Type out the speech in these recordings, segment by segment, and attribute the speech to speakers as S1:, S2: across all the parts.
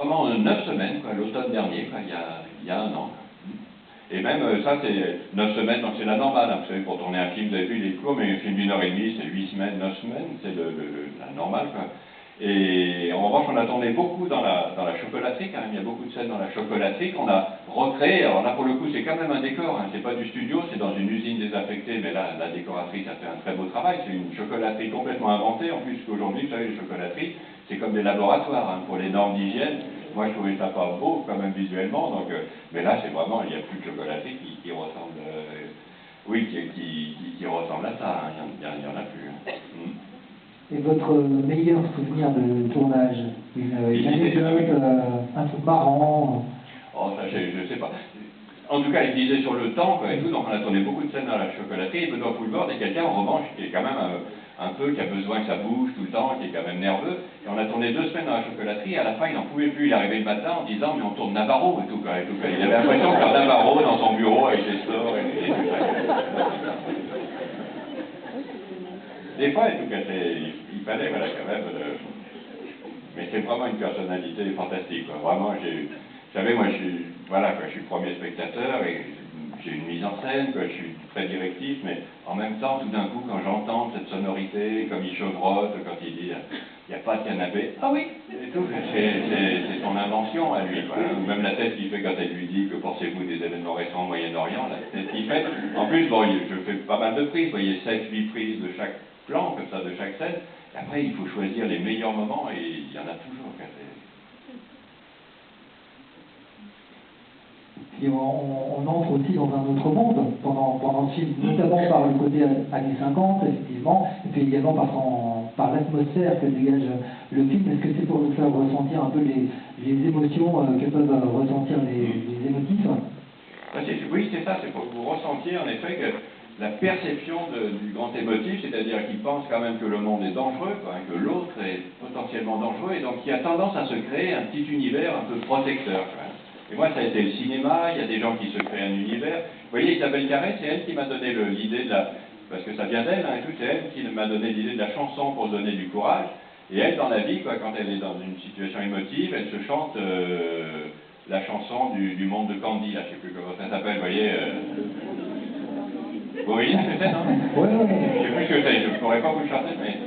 S1: vraiment 9 semaines, quoi, l'automne dernier, quoi, il y a un an. Et même ça, c'est 9 semaines, donc c'est la normale. Hein, vous savez, pour tourner un film, vous avez vu les cours, mais un film d'1 h 30, c'est 8 semaines, 9 semaines, c'est la normale, quoi. Et en revanche, on a tourné beaucoup dans la chocolaterie, quand même. Il y a beaucoup de scènes dans la chocolaterie qu'on a recréé. Alors là, pour le coup, c'est quand même un décor, hein. C'est pas du studio, c'est dans une usine désaffectée, mais là, la décoratrice a fait un très beau travail. C'est une chocolaterie complètement inventée. En plus, qu'aujourd'hui, vous savez, les chocolateries, c'est comme des laboratoires, hein, pour les normes d'hygiène. Moi, je trouvais ça pas beau, quand même, visuellement. Donc, mais là, c'est vraiment, il n'y a plus de chocolaterie qui ressemble, oui, qui ressemble à ça. Hein. Il y en a plus. Hein.
S2: Et votre meilleur souvenir de tournage? Une anecdote, un truc marrant?
S1: Oh, ça, je sais pas. En tout cas, il disait sur le temps, quoi, et tout, donc on a tourné beaucoup de scènes dans la chocolaterie, et Benoît Poulvord est quelqu'un, en revanche, qui est quand même un peu, qui a besoin que ça bouge tout le temps, qui est quand même nerveux, et on a tourné 2 semaines dans la chocolaterie, et à la fin, il n'en pouvait plus, il est arrivé le matin en disant, mais on tourne Navarro, et tout, quoi, et tout, quoi. Il avait l'impression de faire Navarro dans son bureau avec ses stores, et tout ça. Des fois, en tout cas, il fallait, voilà, quand même, mais c'est vraiment une personnalité fantastique, quoi. Vraiment, vous savez, moi, voilà, quoi, je suis le premier spectateur et j'ai une mise en scène, quoi, je suis très directif, mais en même temps, tout d'un coup, quand j'entends cette sonorité, comme il chevrotte, quand il dit il n'y a pas de canapé, ah oui, et tout, c'est son invention à lui, quoi. Ou même la tête qu'il fait quand elle lui dit que pensez-vous des événements récents au Moyen-Orient, la tête qu'il fait. En plus, bon, je fais pas mal de prises, vous voyez, 7-8 prises de chaque plan, comme ça, de chaque scène. Et après, il faut choisir les meilleurs moments, et il y en a toujours.
S2: Et on entre aussi dans un autre monde pendant ce film, notamment par le côté années 50, effectivement, et puis également par l'atmosphère que dégage le film. Est-ce que c'est pour nous faire ressentir un peu les émotions que peuvent ressentir les émotifs?
S1: Oui, c'est ça, c'est pour que vous ressentiez en effet que la perception du grand émotif, c'est-à-dire qu'il pense quand même que le monde est dangereux, quoi, que l'autre est potentiellement dangereux, et donc il a tendance à se créer un petit univers un peu protecteur. Quoi. Et moi, ça a été le cinéma, il y a des gens qui se créent un univers. Vous voyez, Isabelle Carré, c'est elle qui m'a donné l'idée de la... Parce que ça vient d'elle, hein, et tout, c'est elle qui m'a donné l'idée de la chanson pour donner du courage. Et elle, dans la vie, quoi, quand elle est dans une situation émotive, elle se chante la chanson du monde de Candy, là, je ne sais plus comment ça s'appelle, vous voyez... Vous voyez ce que c'est, non?
S2: Oui, oui.
S1: Je ne sais plus ce que c'est, je ne pourrais pas vous le chanter, mais...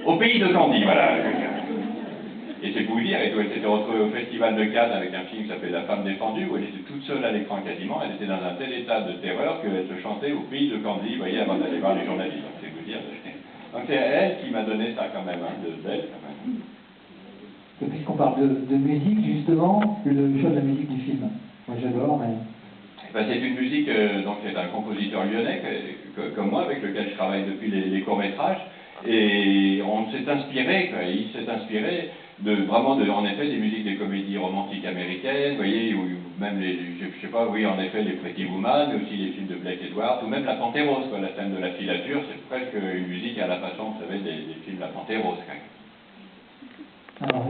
S1: Au pays de Candy, voilà. Et c'est pour vous dire, elle s'était retrouvée au Festival de Cannes avec un film qui s'appelle La femme défendue, où elle était toute seule à l'écran quasiment, elle était dans un tel état de terreur qu'elle se chantait au pays de Candy, vous voyez, avant d'aller voir les journalistes. Donc c'est vous dire. Donc c'est elle qui m'a donné ça quand même, hein, d'elle quand même.
S2: Et puisqu'on parle de musique, justement, le choix de la musique du film. Moi j'adore, mais...
S1: Ben, c'est une musique, donc c'est un compositeur lyonnais, comme moi, avec lequel je travaille depuis les courts-métrages, et on s'est inspiré, quoi, il s'est inspiré en effet, des musiques des comédies romantiques américaines, vous voyez, ou même je sais pas, oui, en effet, les Pretty Woman, mais aussi les films de Blake Edwards, ou même La Panthère Rose, quoi, la scène de la filature, c'est presque une musique à la façon, vous savez, des films La Panthère Rose, quand même.
S2: Alors,